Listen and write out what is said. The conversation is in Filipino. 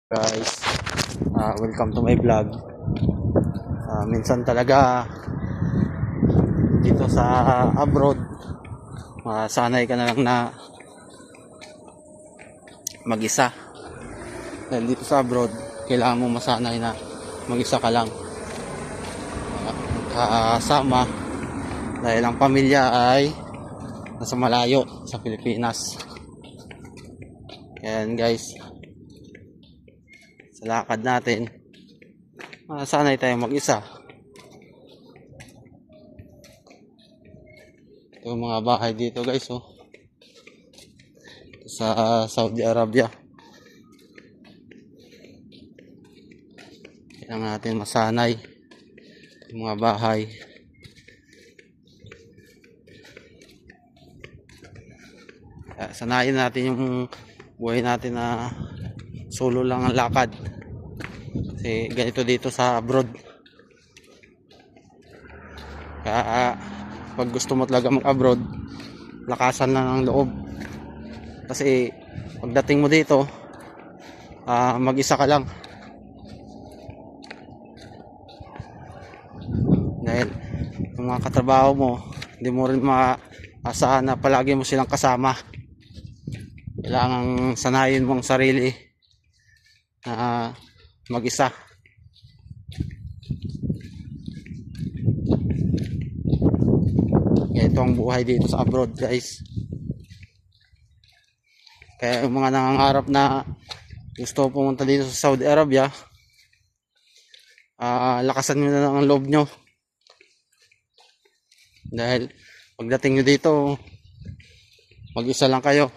Guys, welcome to my vlog. Minsan talaga dito sa abroad, sanay ka na lang na mag-isa. Dahil dito sa abroad, kailangan mo masanay na mag-isa ka lang, kasama, dahil ang pamilya ay nasa malayo sa Pilipinas. Ayan guys, sa lakad natin, sanay tayo mag-isa. Ito yung mga bahay dito guys, oh, sa Saudi Arabia. Kailangan natin masanay yung mga bahay. Sanayin natin yung buhay natin na solo lang ang lakad. Kasi ganito dito sa abroad. Kaya pag gusto mo talaga mag-abroad, lakasan lang ang loob. Kasi pagdating mo dito, mag-isa ka lang. Dahil yung mga katrabaho mo, hindi mo rin maasahan na palagi mo silang kasama. Kailangang sanayin mo ang sarili na mag-isa. Ito ang buhay dito sa abroad guys. Kaya yung mga nangangarap na gusto pumunta dito sa Saudi Arabia, lakasan nyo na lang ang loob nyo. Dahil pagdating nyo dito, mag-isa lang kayo.